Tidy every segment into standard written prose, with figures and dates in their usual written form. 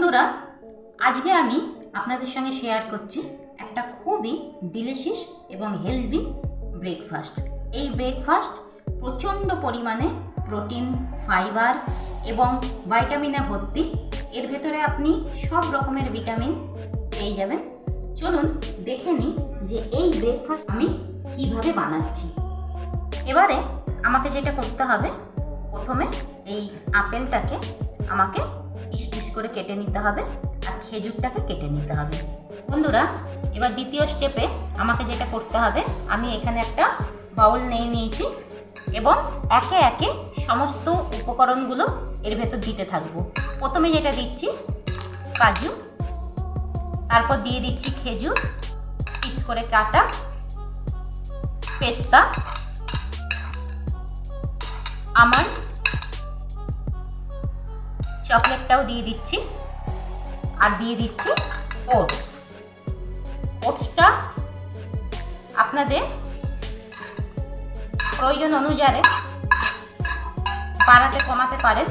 বন্ধুরা, আজকে আমি আপনাদের সঙ্গে শেয়ার করছি একটা খুবই ডিলিশিয়াস এবং হেলদি ব্রেকফাস্ট। এই ব্রেকফাস্ট প্রচণ্ড পরিমাণে প্রোটিন, ফাইবার এবং ভাইটামিনে ভর্তি। এর ভেতরে আপনি সব রকমের ভিটামিন পেয়ে যাবেন। চলুন দেখে নিই যে এই ব্রেকফাস্ট আমি কিভাবে বানাচ্ছি। এবারে আমাকে যেটা করতে হবে, প্রথমে এই আপেলটাকে আমাকে পিস পিস করে কেটে নিতে হবে আর খেজুরটাকে কেটে নিতে হবে। বন্ধুরা, এবার দ্বিতীয় স্টেপে আমাকে যেটা করতে হবে, আমি এখানে একটা বাউল নিয়েছি এবং একে একে সমস্ত উপকরণগুলো এর ভেতর দিতে থাকবো। প্রথমে যেটা দিচ্ছি কাজু, তারপর দিয়ে দিচ্ছি খেজুর পিস করে কাটা, পেস্তা, আমন্ড, চকলেটটাও দিয়ে দিচ্ছি আর দিয়ে দিচ্ছি ওটস। ওটসটা আপনাদের প্রয়োজন অনুযায়ী বাড়াতে কমাতে পারেন।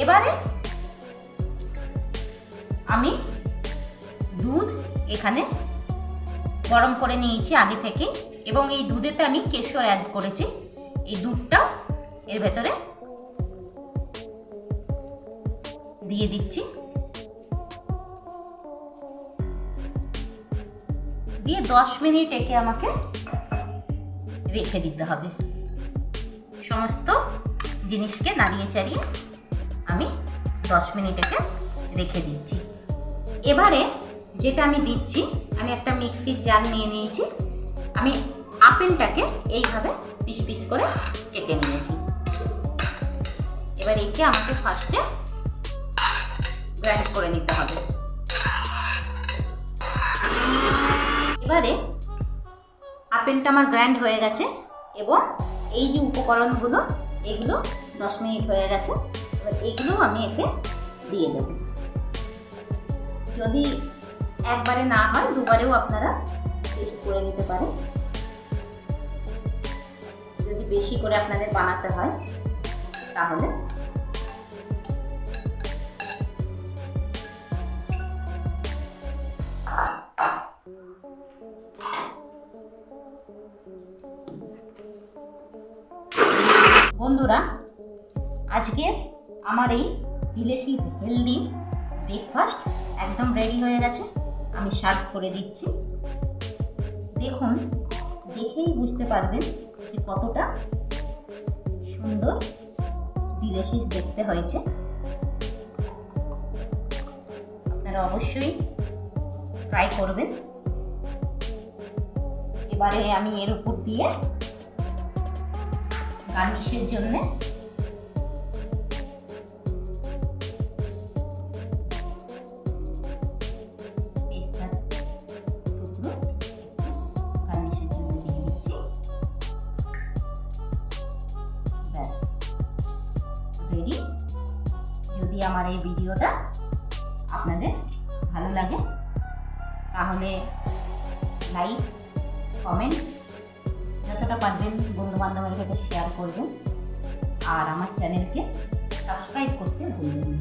এবারে আমি দুধ এখানে গরম করে নিয়েছি আগে থেকে এবং এই দুধেতে আমি কেশর অ্যাড করেছি। এই দুধটা এর ভেতরে দিয়ে দিচ্ছি, দিয়ে 10 মিনিট একে আমাকে রেখে দিতে হবে। সমস্ত জিনিসকে নাড়িয়ে চাড়িয়ে আমি 10 মিনিট একে রেখে দিচ্ছি। এবারে যেটা আমি দিচ্ছি, আমি একটা মিক্সির জার নিয়ে নিয়েছি। আমি আপেলটাকে এইভাবে পিস পিস করে কেটে নিয়েছি। এবার একে আমাকে ফার্স্টে গ্রাইন্ড করে নিতে হবে। এবারে আপেলটা আমার গ্রাইন্ড হয়ে গেছে এবং এই যে উপকরণগুলো, এগুলো 10 মিনিট হয়ে গেছে। এবার এইগুলো আমি একে দিয়ে দেব। যদি একবারে না হয়, দুবারেও আপনারা টেস্ট করে নিতে পারেন। যদি বেশি করে আপনাদের বানাতে হয় তাহলে। বন্ধুরা, আজকে আমার এই ডিলিশিয়াস হেলদি ব্রেকফাস্ট একদম রেডি হয়ে গেছে। আমি সার্ভ করে দিচ্ছি। দেখুন, দেখেই বুঝতে পারবেন যে কতটা সুন্দর ডিলিশিয়াস দেখতে হয়েছে। আপনারা অবশ্যই ট্রাই করবেন। এবারে আমি এর উপর দিয়ে গার্নিশের জন্য পেস্তার টুকরো গার্নিশের জন্য দিয়ে দিচ্ছি। ব্যাস রেডি। যদি আমার এই ভিডিওটা আপনাদের ভালো লাগে তাহলে লাইক, কমেন্ট, যতটা পারবেন বন্ধু বান্ধবের সাথে শেয়ার করবেন আর আমার চ্যানেলকে সাবস্ক্রাইব করতে ভুলবেন না।